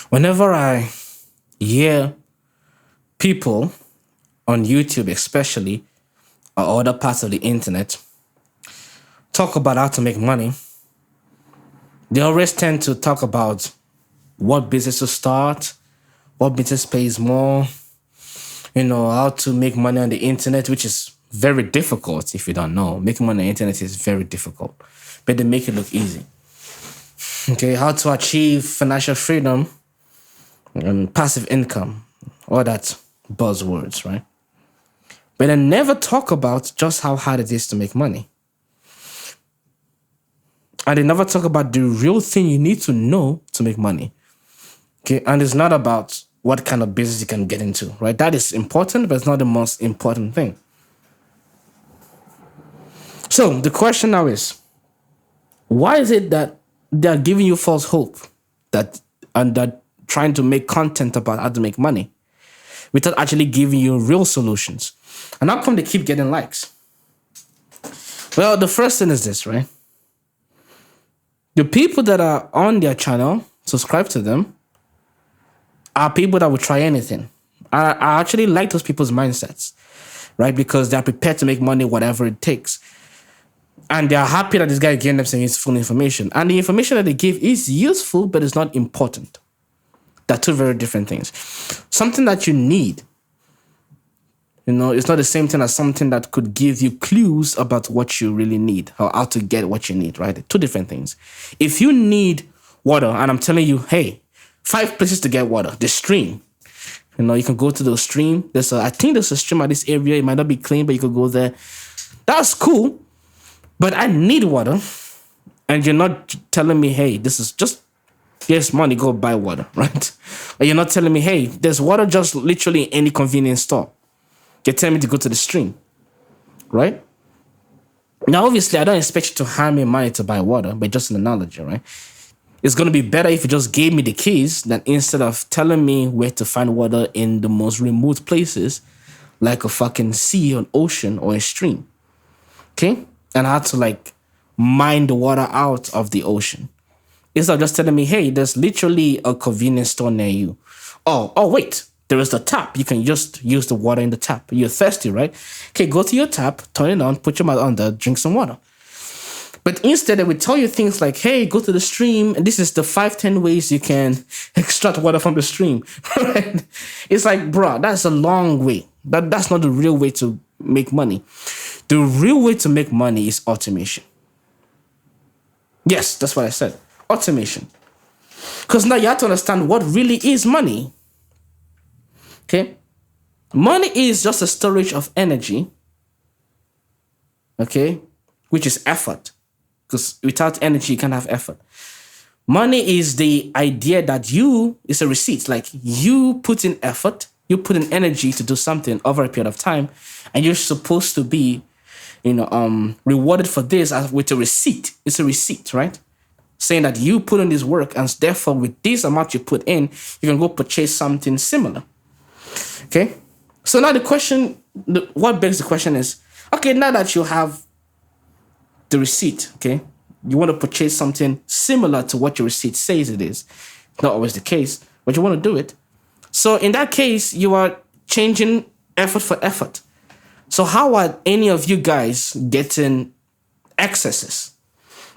Whenever I hear people on YouTube, especially, or other parts of the internet, talk about how to make money, they always tend to talk about what business to start, what business pays more, how to make money on the internet, which is very difficult if you don't know. Making money on the internet is very difficult, but they make it look easy. Okay, how to achieve financial freedom and passive income, all that buzzwords, right? But they never talk about just how hard it is to make money. And they never talk about the real thing you need to know to make money. Okay, and it's not about what kind of business you can get into, right? That is important, but it's not the most important thing. So the question now is, why is it that they're giving you false hope that trying to make content about how to make money without actually giving you real solutions? And how come they keep getting likes? Well, the first thing is this, right? The people that are on their channel, subscribe to them, are people that will try anything. I actually like those people's mindsets, right? Because they're prepared to make money whatever it takes. And they're happy that this guy is giving them some useful information. And the information that they give is useful, but it's not important. They're two very different things. Something that you need, it's not the same thing as something that could give you clues about what you really need or how to get what you need, right? They're two different things. If you need water and I'm telling you, hey, 5 places to get water, the stream. You can go to the stream. I think there's a stream at this area. It might not be clean, but you could go there. That's cool. But I need water. And you're not telling me, hey, this is just, here's money, go buy water, right? Or you're not telling me, hey, there's water just literally in any convenience store. You're telling me to go to the stream, right? Now, obviously, I don't expect you to hand me money to buy water, but just an analogy, right? It's going to be better if you just gave me the keys than instead of telling me where to find water in the most remote places, like a fucking sea or an ocean or a stream. Okay? And I had to mine the water out of the ocean. Instead of just telling me, hey, there's literally a convenience store near you. Oh, wait, there is the tap. You can just use the water in the tap. You're thirsty, right? Okay, go to your tap, turn it on, put your mouth under, drink some water. But instead, they would tell you things like, hey, go to the stream, and this is the 5-10 ways you can extract water from the stream. Right? It's like, bro, that's a long way. That's not the real way to make money. The real way to make money is automation. Yes, that's what I said. Automation. Because now you have to understand what really is money. Okay? Money is just a storage of energy. Okay? Which is effort. Because without energy, you can't have effort. Money is the idea that it's a receipt. Like you put in effort, you put in energy to do something over a period of time, and you're supposed to be, rewarded for this with a receipt. It's a receipt, right? Saying that you put in this work, and therefore with this amount you put in, you can go purchase something similar. Okay? So now what begs the question is, okay, now that you have the receipt, okay? You want to purchase something similar to what your receipt says it is. Not always the case, but you want to do it. So in that case, you are changing effort for effort. So how are any of you guys getting excesses?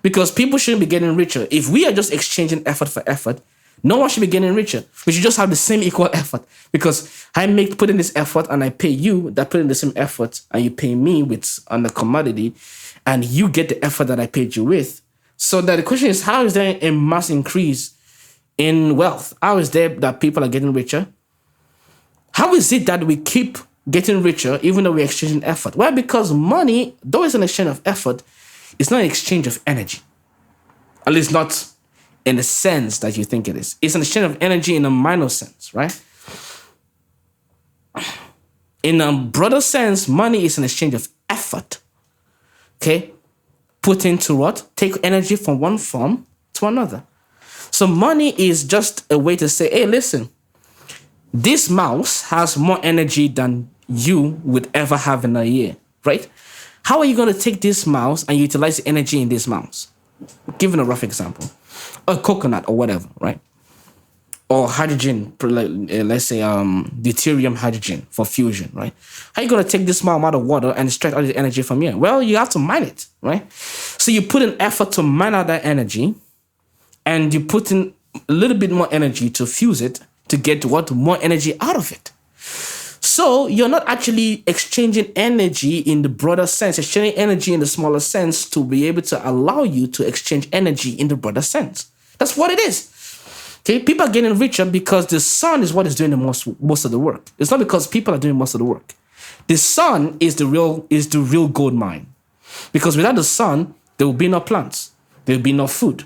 Because people shouldn't be getting richer. If we are just exchanging effort for effort, no one should be getting richer. We should just have the same equal effort. Because I put in this effort and I pay you that put in the same effort and you pay me on the commodity and you get the effort that I paid you with. So that the question is, how is there a mass increase in wealth? How is there that people are getting richer? How is it that we keep getting richer even though we're exchanging effort? Well, because money, though it's an exchange of effort, it's not an exchange of energy. At least not in the sense that you think it is. It's an exchange of energy in a minor sense, right? In a broader sense, money is an exchange of effort. Okay? Put into what? Take energy from one form to another. So money is just a way to say, hey, listen, this mouse has more energy than you would ever have in a year, right? How are you going to take this mouse and utilize the energy in this mouse? Given a rough example. A coconut or whatever, right? or hydrogen, let's say deuterium hydrogen for fusion, right? How are you going to take this small amount of water and extract all the energy from here? Well, you have to mine it, right? So you put an effort to mine out that energy, and you put in a little bit more energy to fuse it to get what more energy out of it. So you're not actually exchanging energy in the broader sense, exchanging energy in the smaller sense to be able to allow you to exchange energy in the broader sense. That's what it is. Okay, people are getting richer because the sun is what is doing the most of the work. It's not because people are doing most of the work. The sun is the real gold mine. Because without the sun, there will be no plants. There will be no food.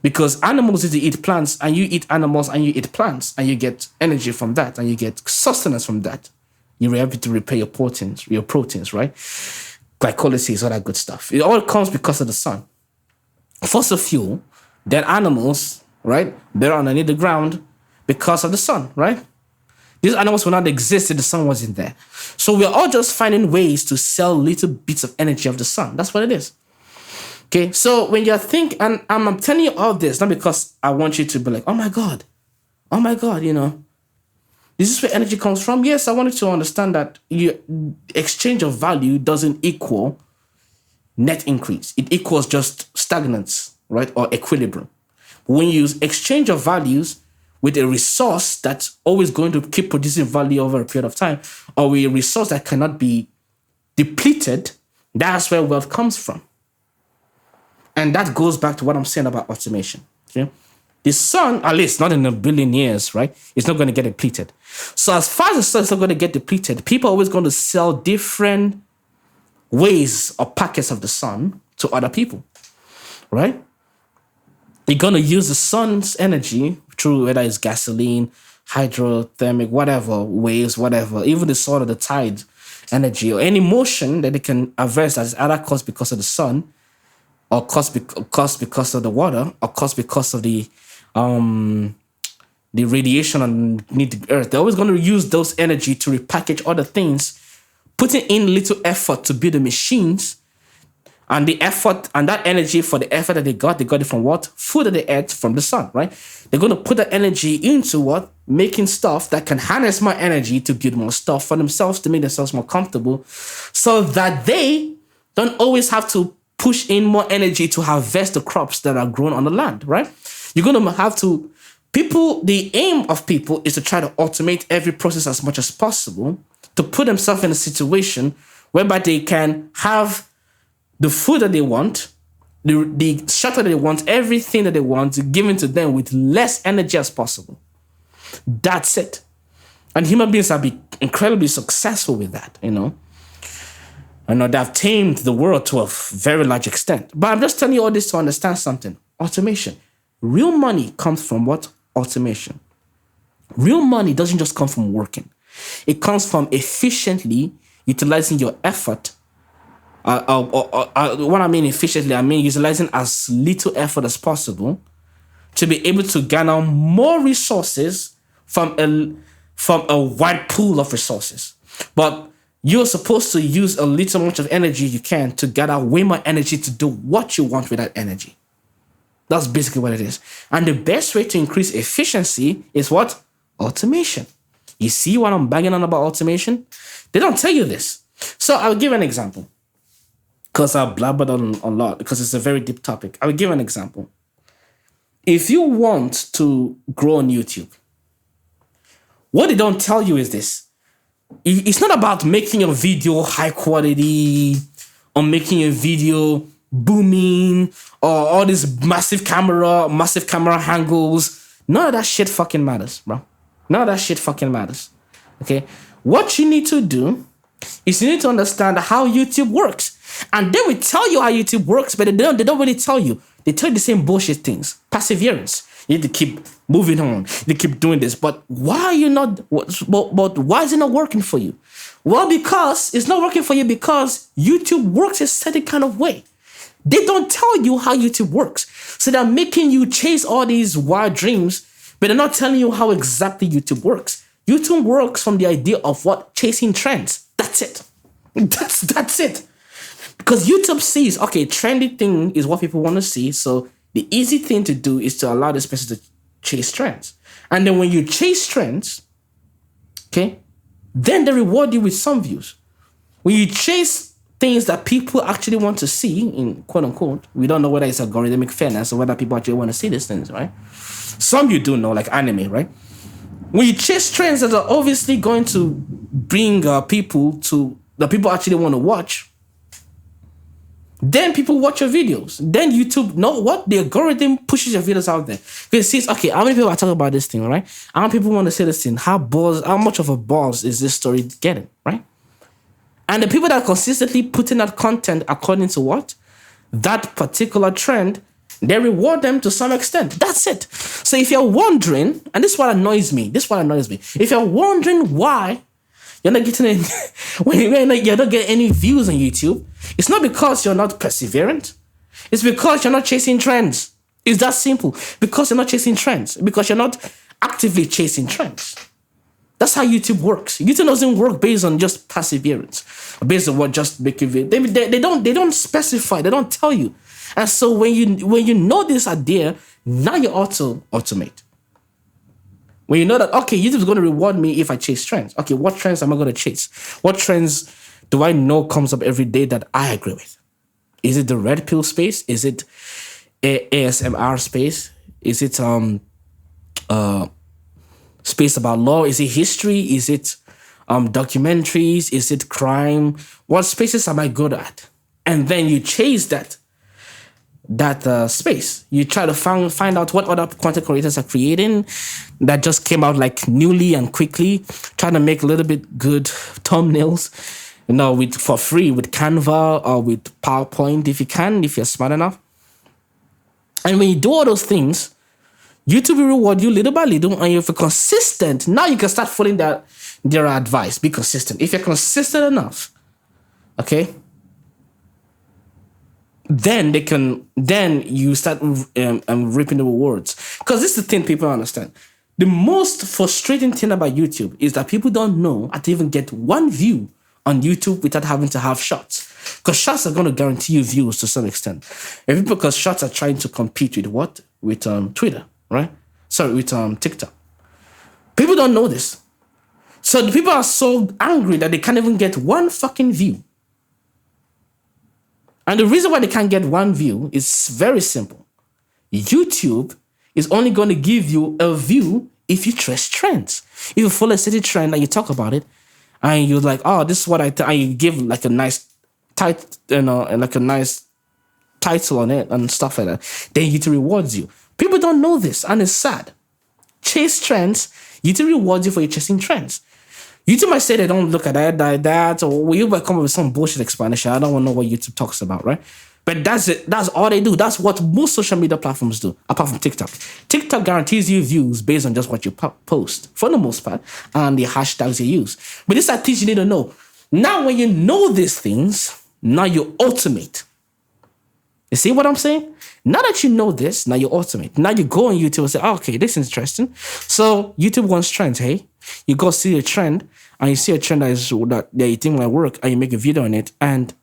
Because animals need to eat plants, and you eat animals and you eat plants, and you get energy from that, and you get sustenance from that. You're able to repair your proteins, right? Glycolysis, all that good stuff. It all comes because of the sun. Fossil fuel, dead animals, right? They're underneath the ground because of the sun, right? These animals would not exist if the sun wasn't there. So we're all just finding ways to sell little bits of energy of the sun. That's what it is. Okay, so when you think, and I'm telling you all this, not because I want you to be like, oh my God, you know, this is where energy comes from. Yes, I wanted to understand that exchange of value doesn't equal net increase. It equals just stagnance, right, or equilibrium. When you exchange of values with a resource that's always going to keep producing value over a period of time, or with a resource that cannot be depleted, that's where wealth comes from. And that goes back to what I'm saying about automation. Okay? The sun, at least not in a billion years, right? It's not going to get depleted. So as far as the sun is not going to get depleted, people are always going to sell different ways or packets of the sun to other people, right? You're going to use the sun's energy through whether it's gasoline, hydrothermic, whatever, waves, whatever, even the sort of the tide energy or any motion that they can averse that is either caused because of the sun, or caused because of the water, or caused because of the radiation underneath the earth. They're always going to use those energy to repackage other things, putting in little effort to build the machines, and the effort and that energy for the effort that they got it from what? Food that they ate from the sun, right? They're going to put that energy into what? Making stuff that can harness more energy to build more stuff for themselves, to make themselves more comfortable, so that they don't always have to push in more energy to harvest the crops that are grown on the land, right? You're going to have to, the aim of people is to try to automate every process as much as possible to put themselves in a situation whereby they can have the food that they want, the shelter that they want, everything that they want given to them with less energy as possible. That's it. And human beings have been incredibly successful with that, you know. I know they've tamed the world to a very large extent. But I'm just telling you all this to understand something. Automation. Real money comes from what? Automation. Real money doesn't just come from working. It comes from efficiently utilizing your effort. What I mean efficiently, I mean utilizing as little effort as possible to be able to garner more resources from a wide pool of resources. But you're supposed to use a little much of energy you can to gather way more energy to do what you want with that energy. That's basically what it is. And the best way to increase efficiency is what? Automation. You see what I'm banging on about automation? They don't tell you this. So I'll give an example. Because I blabbered on a lot, because it's a very deep topic. I'll give an example. If you want to grow on YouTube, what they don't tell you is this. It's not about making your video high quality or making your video booming or all these massive camera angles. None of that shit fucking matters, bro. None of that shit fucking matters. Okay? What you need to do is you need to understand how YouTube works. And they will tell you how YouTube works, but they don't really tell you. They tell you the same bullshit things. Perseverance. You need to keep moving on. You keep doing this. But why are you not, but why is it not working for you? Well, because it's not working for you because YouTube works a certain kind of way. They don't tell you how YouTube works. So they're making you chase all these wild dreams, but they're not telling you how exactly YouTube works. YouTube works from the idea of what? Chasing trends. That's it. That's it. Because YouTube sees, okay, trendy thing is what people want to see. So the easy thing to do is to allow this person to chase trends. And then when you chase trends, okay, then they reward you with some views. When you chase things that people actually want to see, in quote unquote, we don't know whether it's algorithmic fairness or whether people actually want to see these things, right? Some you do know, like anime, right? When you chase trends that are obviously going to bring people to the people actually want to watch, then people watch your videos. Then YouTube, know what? The algorithm pushes your videos out there. Because it sees, okay, how many people are talking about this thing, right? How many people want to see this thing? How much of a buzz is this story getting, right? And the people that are consistently putting out content according to what? That particular trend, they reward them to some extent. That's it. So if you're wondering, and this is what annoys me, if you're wondering why you're not getting any, you're not getting any views on YouTube, it's not because you're not perseverant. It's because you're not chasing trends. It's that simple. Because you're not chasing trends. Because you're not actively chasing trends. That's how YouTube works. YouTube doesn't work based on just perseverance, based on what just make you. They don't specify. They don't tell you. And so when you know this idea, now you automate. When you know that, okay, YouTube is going to reward me if I chase trends. Okay, what trends am I going to chase? What trends do I know comes up every day that I agree with? Is it the red pill space? Is it ASMR space? Is it space about law? Is it history? Is it documentaries? Is it crime? What spaces am I good at? And then you chase that space. You try to find out what other content creators are creating that just came out like newly and quickly, trying to make a little bit good thumbnails, for free with Canva or with PowerPoint if you're smart enough. And when you do all those things, YouTube will reward you little by little, and if you're consistent, now you can start following their advice. Be consistent. If you're consistent enough, okay, then you start reaping the rewards. Because this is the thing people understand. The most frustrating thing about YouTube is that people don't know how to even get one view on YouTube without having to have shots. Because shots are going to guarantee you views to some extent. Because shots are trying to compete with what? With Twitter, right? Sorry, with TikTok. People don't know this. So the people are so angry that they can't even get one fucking view. And the reason why they can't get one view is very simple. YouTube is only going to give you a view if you trace trends. If you follow a city trend and you talk about it, and you're like, oh, this is what and you give like a nice like a nice title on it and stuff like that, then YouTube rewards you. People don't know this, and it's sad. Chase trends, YouTube rewards you for your chasing trends. YouTube might say they don't look at that, or you might come up with some bullshit explanation. I don't want to know what YouTube talks about, right? But that's it. That's all they do. That's what most social media platforms do, apart from TikTok. TikTok guarantees you views based on just what you post, for the most part, and the hashtags you use. But this is things you need to know. Now, when you know these things, now you automate. You see what I'm saying? Now that you know this, now you automate. Now you go on YouTube and say, oh, okay, this is interesting. So YouTube wants trends, hey? You go see a trend, and you see a trend that you think might work, and you make a video on it, and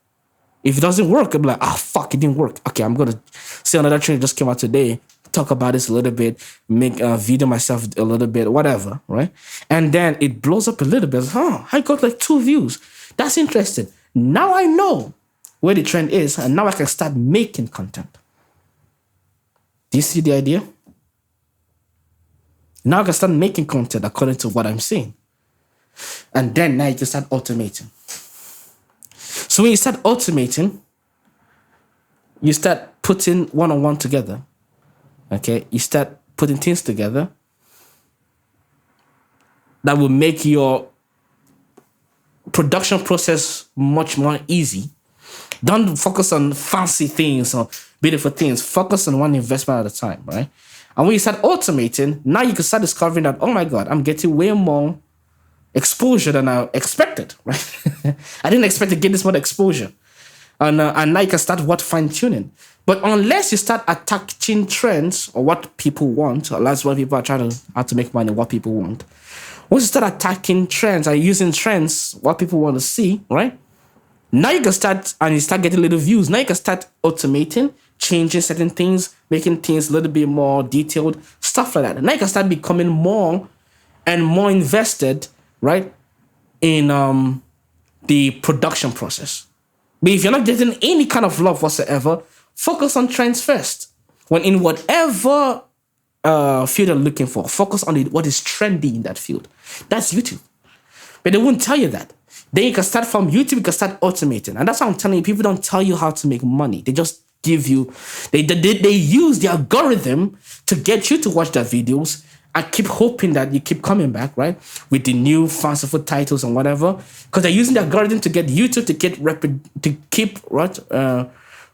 if it doesn't work, I'm like, fuck, it didn't work. Okay, I'm going to see another trend that just came out today, talk about this a little bit, make a video myself a little bit, whatever, right? And then it blows up a little bit. I got like 2 views. That's interesting. Now I know where the trend is, and now I can start making content. Do you see the idea? Now I can start making content according to what I'm seeing. And then now you can start automating. So when you start automating, you start putting one-on-one together. Okay? You start putting things together that will make your production process much more easy. Don't focus on fancy things or beautiful things. Focus on one investment at a time, right? And when you start automating, now you can start discovering that, oh my God, I'm getting way more exposure than I expected, right? I didn't expect to get this much exposure. And now you can start fine-tuning. But unless you start attacking trends or what people want, or that's what people are trying to, how to make money, what people want. Once you start attacking trends and using trends, what people want to see, right? Now you can start, and you start getting little views. Now you can start automating. changing certain things, making things a little bit more detailed, stuff like that. And now you can start becoming more and more invested, right, in the production process. But if you're not getting any kind of love whatsoever, focus on trends first. When in whatever field you're looking for, focus on what is trendy in that field. That's YouTube. But they won't tell you that. Then you can start from YouTube, you can start automating. And that's why I'm telling you, people don't tell you how to make money. They just give you, they use the algorithm to get you to watch their videos and keep hoping that you keep coming back, right? With the new fanciful titles and whatever. Because they're using the algorithm to get YouTube to keep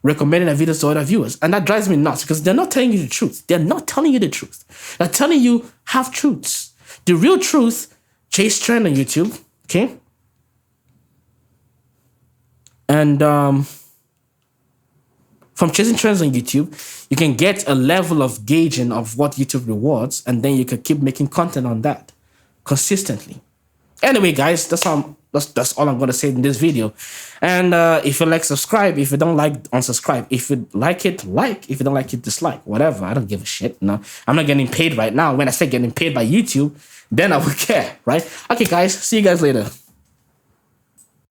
recommending their videos to other viewers. And that drives me nuts because they're not telling you the truth. They're not telling you the truth. They're telling you half-truths. The real truth, chase trend on YouTube, okay? And from chasing trends on YouTube, you can get a level of gauging of what YouTube rewards, and then you can keep making content on that consistently. Anyway, guys, that's all I'm going to say in this video. And if you like, subscribe. If you don't like, unsubscribe. If you like it, like. If you don't like it, dislike. Whatever. I don't give a shit. No, I'm not getting paid right now. When I say getting paid by YouTube, then I would care, right? Okay, guys. See you guys later.